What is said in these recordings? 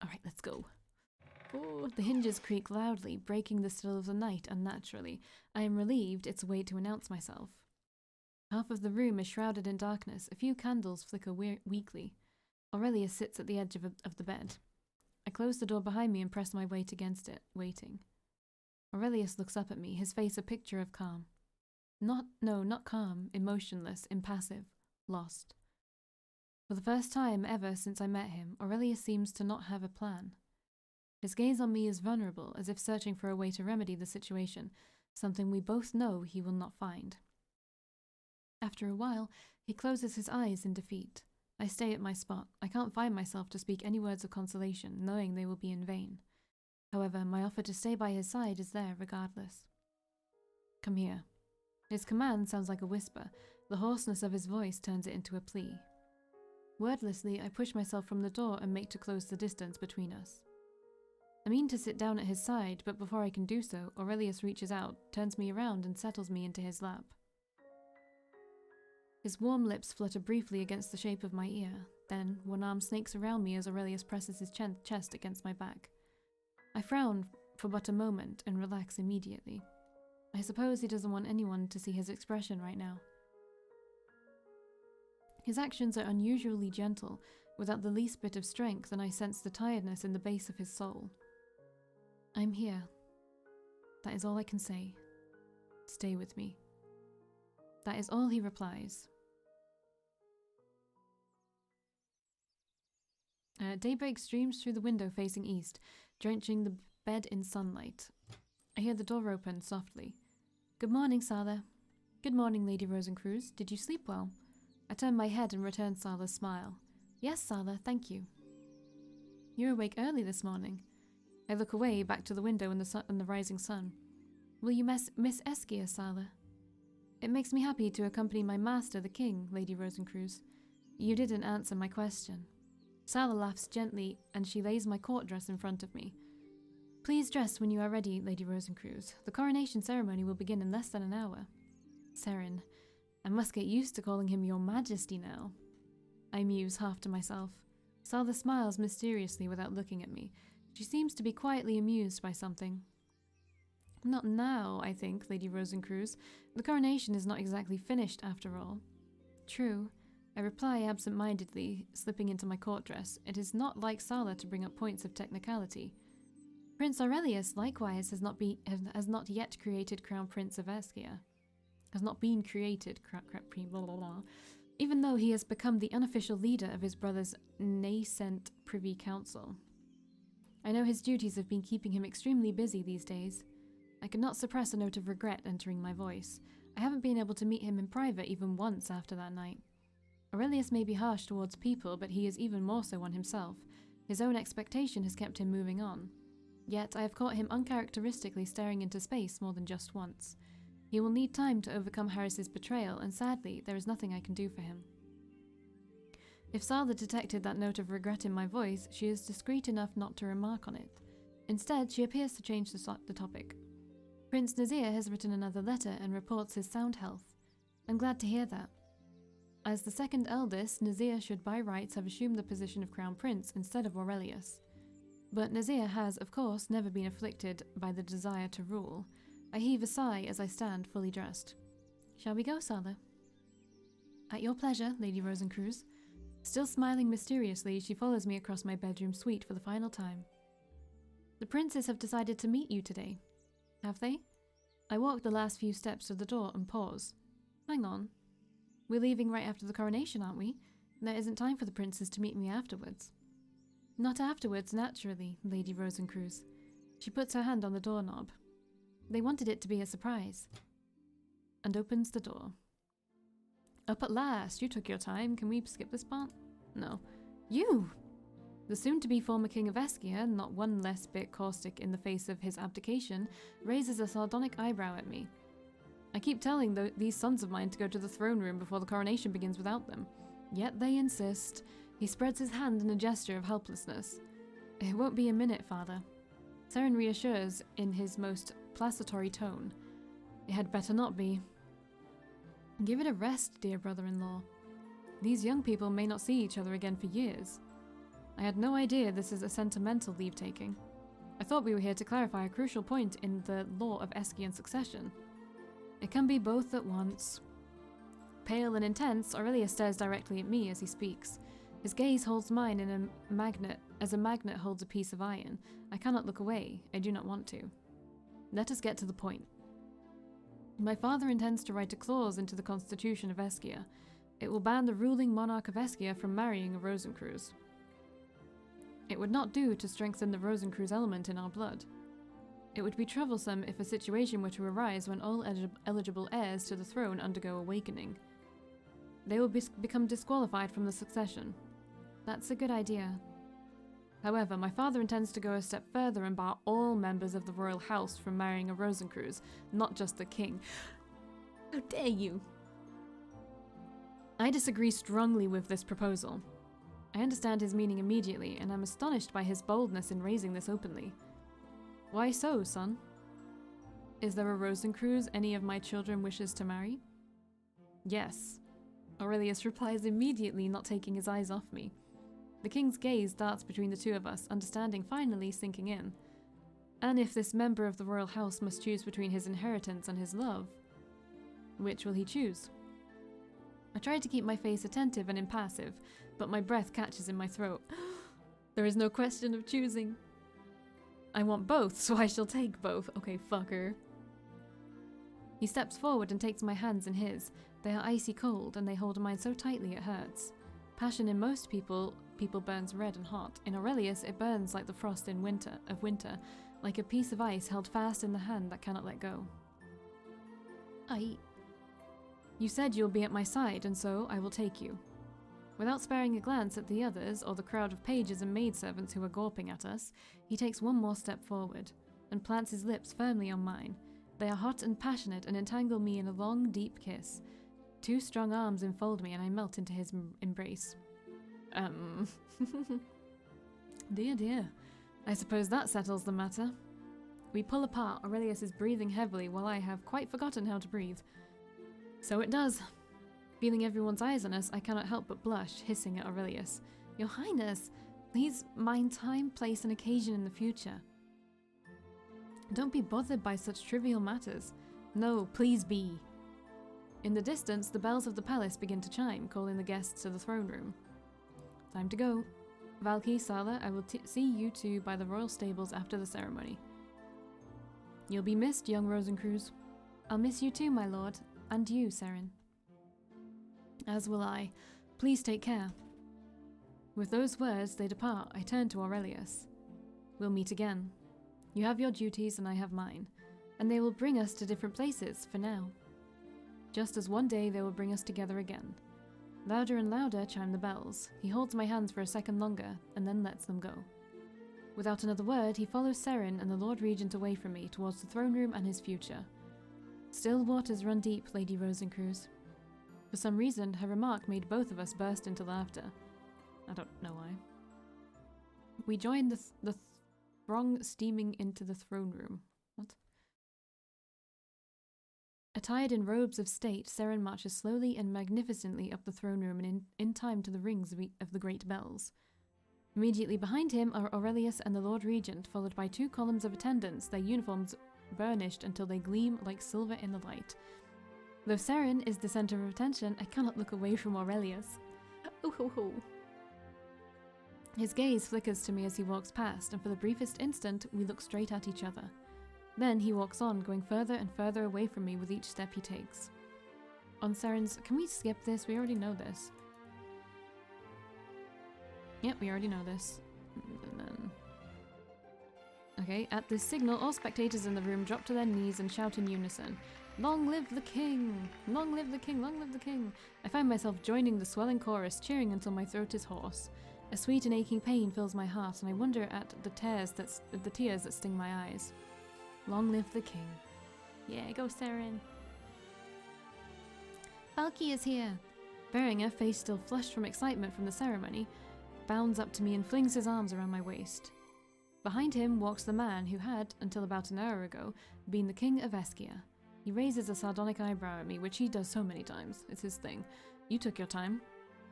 Alright, let's go. Oh, the hinges creak loudly, breaking the still of the night unnaturally. I am relieved it's a way to announce myself. Half of the room is shrouded in darkness. A few candles flicker weakly. Aurelius sits at the edge of the bed. I close the door behind me and press my weight against it, waiting. Aurelius looks up at me, his face a picture of calm. Not calm, emotionless, impassive, lost. For the first time ever since I met him, Aurelius seems to not have a plan. His gaze on me is vulnerable, as if searching for a way to remedy the situation, something we both know he will not find. After a while, he closes his eyes in defeat. I stay at my spot. I can't find myself to speak any words of consolation, knowing they will be in vain. However, my offer to stay by his side is there regardless. Come here. His command sounds like a whisper. The hoarseness of his voice turns it into a plea. Wordlessly, I push myself from the door and make to close the distance between us. I mean to sit down at his side, but before I can do so, Aurelius reaches out, turns me around and settles me into his lap. His warm lips flutter briefly against the shape of my ear, then one arm snakes around me as Aurelius presses his chest against my back. I frown for but a moment and relax immediately. I suppose he doesn't want anyone to see his expression right now. His actions are unusually gentle, without the least bit of strength, and I sense the tiredness in the base of his soul. I'm here. That is all I can say. Stay with me. That is all he replies. Daybreak streams through the window facing east, drenching the bed in sunlight. I hear the door open softly. Good morning, Sala. Good morning, Lady Rosencruz. Did you sleep well? I turn my head and return Sala's smile. Yes, Sala, thank you. You're awake early this morning. I look away, back to the window and the rising sun. Will you miss Eskia, Sala? It makes me happy to accompany my master, the king, Lady Rosencruz. You didn't answer my question. Sala laughs gently, and she lays my court dress in front of me. Please dress when you are ready, Lady Rosencruz. The coronation ceremony will begin in less than an hour. Seren, I must get used to calling him Your Majesty now. I muse half to myself. Sala smiles mysteriously without looking at me. She seems to be quietly amused by something. Not now, I think, Lady Rosencruz. The coronation is not exactly finished, after all. True. I reply absent-mindedly, slipping into my court dress. It is not like Sala to bring up points of technicality. Prince Aurelius, likewise, has not yet created Crown Prince of Eskia. Has not been created, blah, blah, blah, even though he has become the unofficial leader of his brother's nascent Privy Council. I know his duties have been keeping him extremely busy these days. I could not suppress a note of regret entering my voice. I haven't been able to meet him in private even once after that night. Aurelius may be harsh towards people, but he is even more so on himself. His own expectation has kept him moving on. Yet I have caught him uncharacteristically staring into space more than just once. He will need time to overcome Harris's betrayal, and sadly, there is nothing I can do for him. If Sala detected that note of regret in my voice, she is discreet enough not to remark on it. Instead, she appears to change the topic. Prince Nazir has written another letter and reports his sound health. I'm glad to hear that. As the second eldest, Nazir should by rights have assumed the position of Crown Prince instead of Aurelius. But Nazir has, of course, never been afflicted by the desire to rule. I heave a sigh as I stand fully dressed. Shall we go, Sala? At your pleasure, Lady Rosencruz. Still smiling mysteriously, she follows me across my bedroom suite for the final time. The princes have decided to meet you today. Have they? I walk the last few steps to the door and pause. Hang on. We're leaving right after the coronation, aren't we? There isn't time for the princes to meet me afterwards. Not afterwards, naturally, Lady Rosencruz. She puts her hand on the doorknob. They wanted it to be a surprise. And opens the door. Up at last! You took your time. Can we skip this part? No. You! The soon-to-be former king of Eskia, not one less bit caustic in the face of his abdication, raises a sardonic eyebrow at me. I keep telling these sons of mine to go to the throne room before the coronation begins without them. Yet they insist. He spreads his hand in a gesture of helplessness. It won't be a minute, father. Seren reassures in his most placatory tone. It had better not be. Give it a rest, dear brother-in-law. These young people may not see each other again for years. I had no idea this is a sentimental leave-taking. I thought we were here to clarify a crucial point in the law of Eskian succession. It can be both at once. Pale and intense, Aurelius stares directly at me as he speaks. His gaze holds mine in a magnet, as a magnet holds a piece of iron. I cannot look away. I do not want to. Let us get to the point. My father intends to write a clause into the constitution of Eskia. It will ban the ruling monarch of Eskia from marrying a Rosencreuz. It would not do to strengthen the Rosencreuz element in our blood. It would be troublesome if a situation were to arise when all eligible heirs to the throne undergo awakening. They will become disqualified from the succession. That's a good idea. However, my father intends to go a step further and bar all members of the royal house from marrying a Rosencreuz, not just the king. How dare you! I disagree strongly with this proposal. I understand his meaning immediately, and am astonished by his boldness in raising this openly. Why so, son? Is there a Rosencreuz any of my children wishes to marry? Yes. Aurelius replies immediately, not taking his eyes off me. The king's gaze darts between the two of us, understanding finally sinking in. And if this member of the royal house must choose between his inheritance and his love, which will he choose? I try to keep my face attentive and impassive, but my breath catches in my throat. There is no question of choosing. I want both, so I shall take both. Okay, fucker. He steps forward and takes my hands in his. They are icy cold, and they hold mine so tightly it hurts. Passion in most people burns red and hot. In Aurelius, it burns like the frost in winter, like a piece of ice held fast in the hand that cannot let go. You said you'll be at my side, and so I will take you. Without sparing a glance at the others, or the crowd of pages and maidservants who are gawping at us, he takes one more step forward, and plants his lips firmly on mine. They are hot and passionate, and entangle me in a long, deep kiss. 2 strong arms enfold me, and I melt into his embrace. Dear, dear. I suppose that settles the matter. We pull apart. Aurelius is breathing heavily, while I have quite forgotten how to breathe. So it does. Feeling everyone's eyes on us, I cannot help but blush, hissing at Aurelius. Your Highness, please mind time, place, and occasion in the future. Don't be bothered by such trivial matters. No, please be. In the distance, the bells of the palace begin to chime, calling the guests to the throne room. Time to go. Valkii, Sala, I will see you two by the royal stables after the ceremony. You'll be missed, young Rosencreuz. I'll miss you too, my lord, and you, Seren. As will I. Please take care. With those words, they depart. I turn to Aurelius. We'll meet again. You have your duties and I have mine, and they will bring us to different places for now. Just as one day they will bring us together again. Louder and louder chime the bells. He holds my hands for a second longer, and then lets them go. Without another word, he follows Seren and the Lord Regent away from me towards the throne room and his future. Still waters run deep, Lady Rosencreuz. For some reason, her remark made both of us burst into laughter. I don't know why. We join the throng steaming into the throne room. What? Attired in robes of state, Seren marches slowly and magnificently up the throne room and in time to the rings of the great bells. Immediately behind him are Aurelius and the Lord Regent, followed by 2 columns of attendants, their uniforms burnished until they gleam like silver in the light. Though Seren is the center of attention, I cannot look away from Aurelius. Oh ho ho. His gaze flickers to me as he walks past, and for the briefest instant, we look straight at each other. Then he walks on, going further and further away from me with each step he takes. On Seren's... Can we skip this? We already know this. Yep, we already know this. And then... Okay, at this signal, all spectators in the room drop to their knees and shout in unison. Long live the king! Long live the king! Long live the king! I find myself joining the swelling chorus, cheering until my throat is hoarse. A sweet and aching pain fills my heart, and I wonder at the tears that sting my eyes. Long live the king. Yeah, go Seren. Valkii is here. Beringer, face still flushed from excitement from the ceremony, bounds up to me and flings his arms around my waist. Behind him walks the man who had, until about an hour ago, been the king of Eskia. He raises a sardonic eyebrow at me, which he does so many times. It's his thing. You took your time.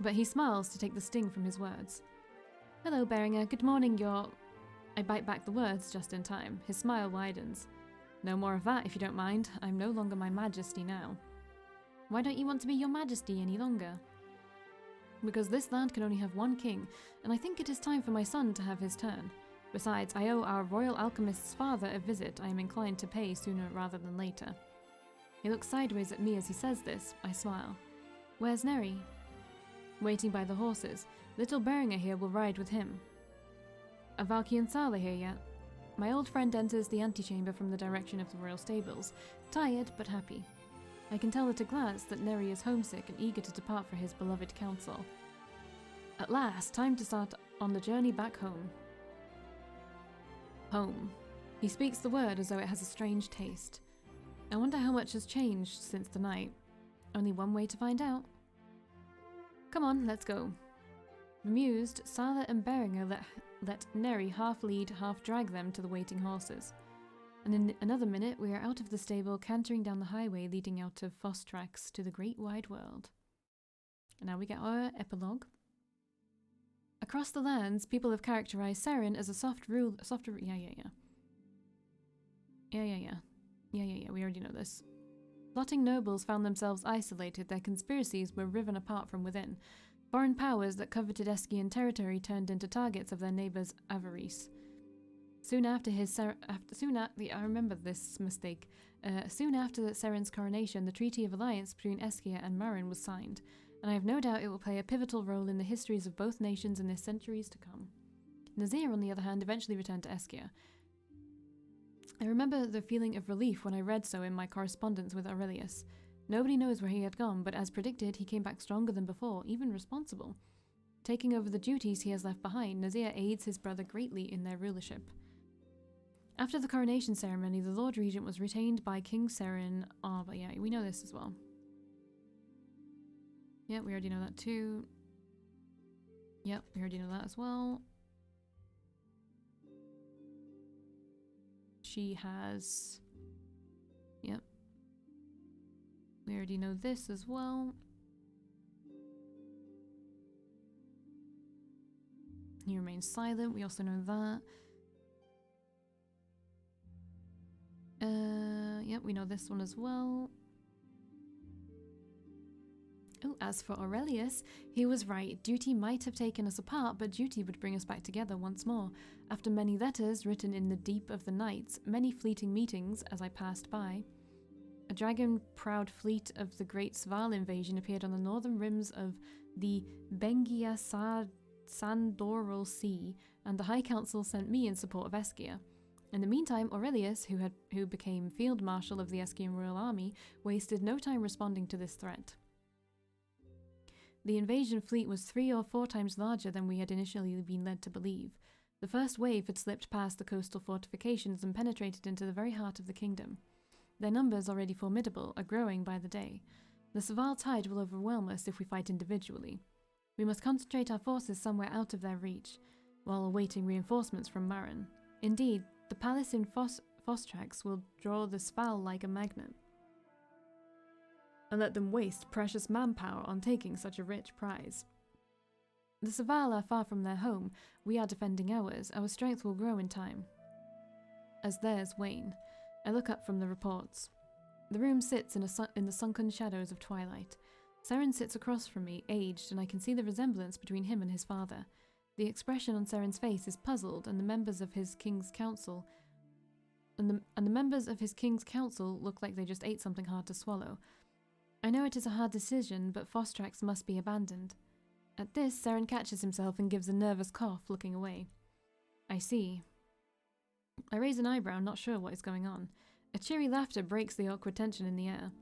But he smiles to take the sting from his words. Hello, Beringer. Good morning, your... I bite back the words just in time. His smile widens. No more of that, if you don't mind. I'm no longer my majesty now. Why don't you want to be your majesty any longer? Because this land can only have one king, and I think it is time for my son to have his turn. Besides, I owe our royal alchemist's father a visit I am inclined to pay sooner rather than later. He looks sideways at me as he says this. I smile. Where's Neri? Waiting by the horses. Little Beringer here will ride with him. Are Valkii and Sala here yet? My old friend enters the antechamber from the direction of the royal stables, tired but happy. I can tell at a glance that Neri is homesick and eager to depart for his beloved council. At last, time to start on the journey back home. Home. He speaks the word as though it has a strange taste. I wonder how much has changed since the night. Only one way to find out. Come on, let's go. Bemused, Sala and Beringer let Neri half lead, half drag them to the waiting horses. And in another minute, we are out of the stable, cantering down the highway leading out of Fostrax to the great wide world. And now we get our epilogue. Across the lands, people have characterized Seren as a Yeah, we already know this. Plotting nobles found themselves isolated, their conspiracies were riven apart from within. Foreign powers that coveted Eskian territory turned into targets of their neighbours' avarice. Soon after Seren's coronation, the Treaty of Alliance between Eskia and Marin was signed, and I have no doubt it will play a pivotal role in the histories of both nations in the centuries to come. Nazir, on the other hand, eventually returned to Eskia. I remember the feeling of relief when I read so in my correspondence with Aurelius. Nobody knows where he had gone, but as predicted, he came back stronger than before, even responsible. Taking over the duties he has left behind, Nazir aids his brother greatly in their rulership. After the coronation ceremony, the Lord Regent was retained by King Seren. Oh, but yeah, we know this as well. Yeah, we already know that too. Yep, we already know that as well. She has... Yep. We already know this as well. He remains silent. We also know that. Yep, we know this one as well. Oh, as for Aurelius, he was right. Duty might have taken us apart, but duty would bring us back together once more. After many letters written in the deep of the nights, many fleeting meetings as I passed by, a dragon-proud fleet of the great Sval invasion appeared on the northern rims of the Bengia Sandoral Sea, and the High Council sent me in support of Eskia. In the meantime, Aurelius, who became Field Marshal of the Eskian Royal Army, wasted no time responding to this threat. The invasion fleet was 3 or 4 times larger than we had initially been led to believe. The first wave had slipped past the coastal fortifications and penetrated into the very heart of the kingdom. Their numbers, already formidable, are growing by the day. The Sval tide will overwhelm us if we fight individually. We must concentrate our forces somewhere out of their reach, while awaiting reinforcements from Marin. Indeed, the palace in Fostrax will draw the Sval like a magnet, and let them waste precious manpower on taking such a rich prize. The Sval are far from their home. We are defending ours. Our strength will grow in time, as theirs wane. I look up from the reports. The room sits in the sunken shadows of twilight. Seren sits across from me, aged, and I can see the resemblance between him and his father. The expression on Seren's face is puzzled, and the members of his king's council look like they just ate something hard to swallow. I know it is a hard decision, but Fostrax must be abandoned. At this, Seren catches himself and gives a nervous cough, looking away. I see. I raise an eyebrow, not sure what is going on. A cheery laughter breaks the awkward tension in the air.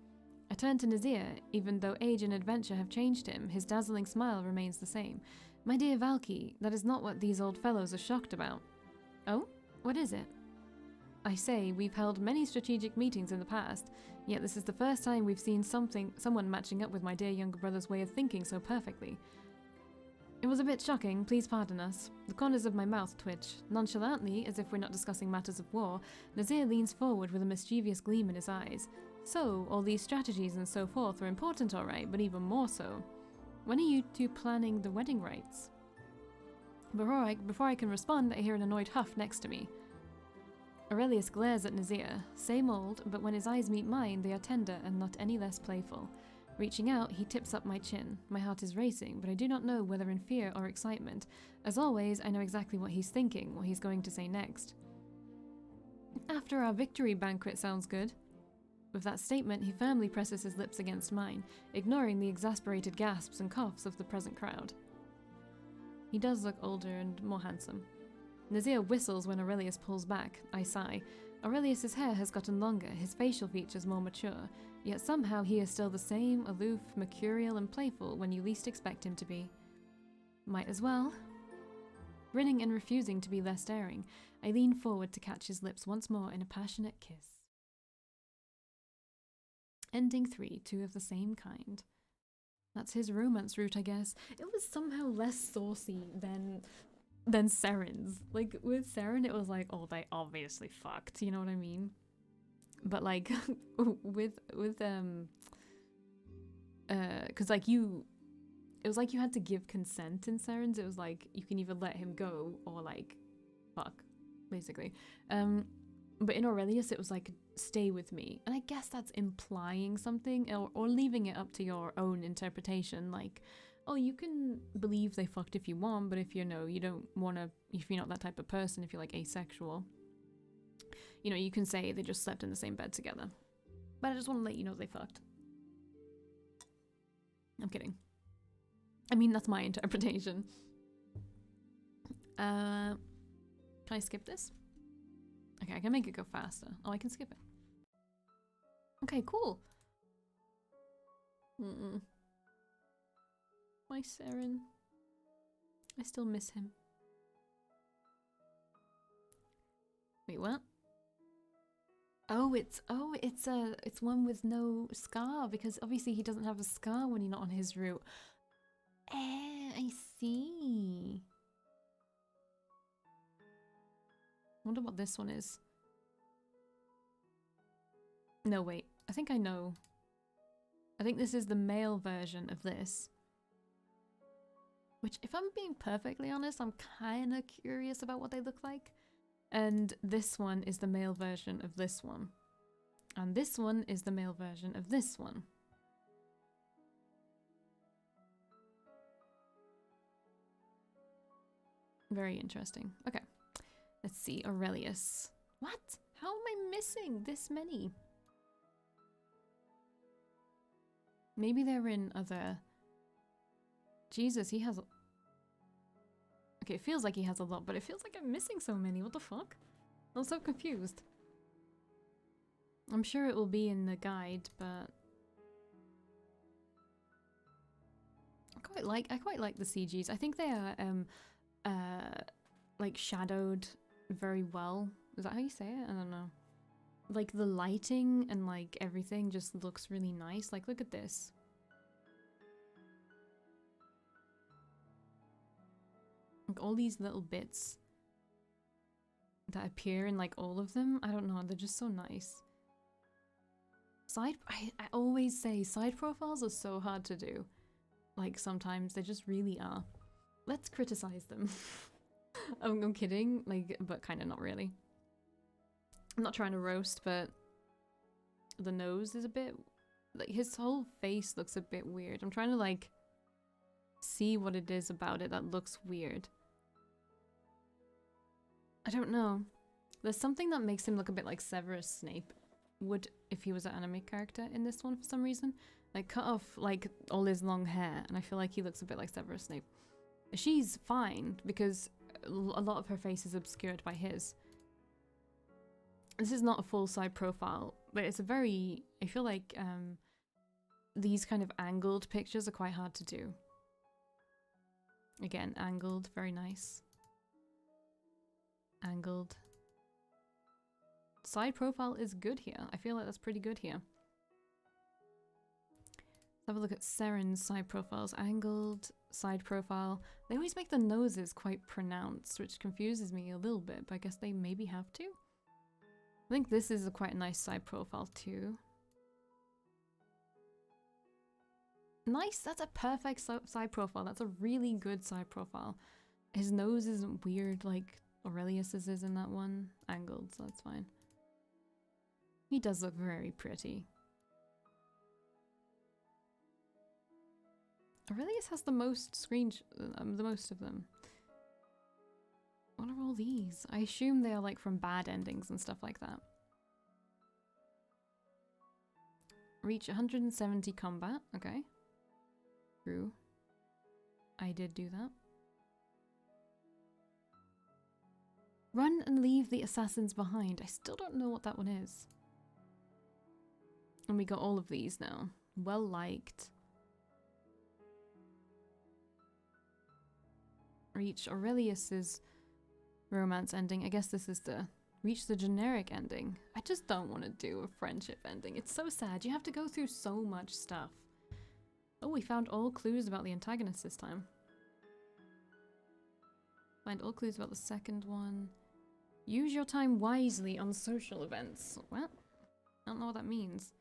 I turn to Nazir. Even though age and adventure have changed him, his dazzling smile remains the same. My dear Valkii, that is not what these old fellows are shocked about. Oh? What is it? I say, we've held many strategic meetings in the past, yet this is the first time we've seen someone matching up with my dear younger brother's way of thinking so perfectly. It was a bit shocking, please pardon us. The corners of my mouth twitch. Nonchalantly, as if we're not discussing matters of war, Nazir leans forward with a mischievous gleam in his eyes. So, all these strategies and so forth are important, all right, but even more so. When are you two planning the wedding rites? Before I can respond, I hear an annoyed huff next to me. Aurelius glares at Nazir. Same old, but when his eyes meet mine, they are tender and not any less playful. Reaching out, he tips up my chin. My heart is racing, but I do not know whether in fear or excitement. As always, I know exactly what he's thinking, what he's going to say next. After our victory banquet sounds good. With that statement, he firmly presses his lips against mine, ignoring the exasperated gasps and coughs of the present crowd. He does look older and more handsome. Nazir whistles when Aurelius pulls back. I sigh. Aurelius's hair has gotten longer, his facial features more mature, yet somehow he is still the same, aloof, mercurial and playful when you least expect him to be. Might as well. Grinning and refusing to be less daring, I lean forward to catch his lips once more in a passionate kiss. Ending 3, 2 of the same kind. That's his romance route, I guess. It was somehow less saucy than Seren's. Like, with Seren, it was like, oh, they obviously fucked, you know what I mean? But, like, because, like, it was like you had to give consent in Seren's. It was like, you can either let him go or, like, fuck, basically. But in Aurelius, it was like, stay with me. And I guess that's implying something or leaving it up to your own interpretation. Like, oh, you can believe they fucked if you want, but if you know, you don't want to, if you're not that type of person, if you're like asexual, you know, you can say they just slept in the same bed together. But I just want to let you know they fucked. I'm kidding. I mean, that's my interpretation. Can I skip this? Okay, I can make it go faster. Oh, I can skip it. Okay, cool. My Seren. I still miss him. Wait, what? It's one with no scar, because obviously he doesn't have a scar when you're not on his route. I see. I wonder what this one is. No, wait. I think I know. I think this is the male version of this. Which, if I'm being perfectly honest, I'm kind of curious about what they look like. And this one is the male version of this one. And this one is the male version of this one. Very interesting. Okay. Let's see. Aurelius. What? How am I missing this many? Maybe they're in other... Jesus, he has... Okay, it feels like he has a lot, but it feels like I'm missing so many. What the fuck? I'm so confused. I'm sure it will be in the guide, but... I quite like the CGs. I think they are, like, shadowed very well. Is that how you say it? I don't know. Like, the lighting and, like, everything just looks really nice. Like, look at this. Like, all these little bits that appear in, like, all of them. I don't know, they're just so nice. I always say side profiles are so hard to do. Like, sometimes they just really are. Let's criticize them. I'm kidding, like, but kind of not really. I'm not trying to roast, but the nose is a bit... Like, his whole face looks a bit weird. I'm trying to, like, see what it is about it that looks weird. I don't know. There's something that makes him look a bit like Severus Snape would if he was an anime character in this one for some reason. Like, cut off, like, all his long hair, and I feel like he looks a bit like Severus Snape. She's fine, because a lot of her face is obscured by his. This is not a full side profile, but it's a very... I feel like these kind of angled pictures are quite hard to do. Again, angled, very nice. Angled. Side profile is good here. I feel like that's pretty good here. Let's have a look at Seren's side profiles. Angled, side profile. They always make the noses quite pronounced, which confuses me a little bit, but I guess they maybe have to. I think this is a quite nice side profile too. Nice, that's a perfect side profile. That's a really good side profile. His nose isn't weird like Aurelius's is in that one. Angled, so that's fine. He does look very pretty. Aurelius has the most the most of them. What are all these? I assume they are like from bad endings and stuff like that. Reach 170 combat. Okay. True. I did do that. Run and leave the assassins behind. I still don't know what that one is. And we got all of these now. Well liked. Reach Aurelius's romance ending. I guess this is the reach the generic ending. I just don't want to do a friendship ending. It's so sad. You have to go through so much stuff. Oh, we found all clues about the antagonist this time. Find all clues about the second one. Use your time wisely on social events. What? I don't know what that means.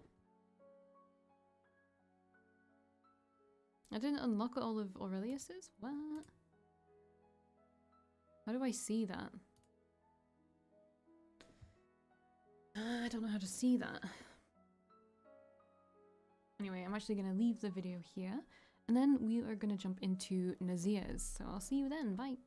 I didn't unlock all of Aurelius's? What? How do I see that? I don't know how to see that. Anyway, I'm actually going to leave the video here. And then we are going to jump into Nazir's. So I'll see you then. Bye.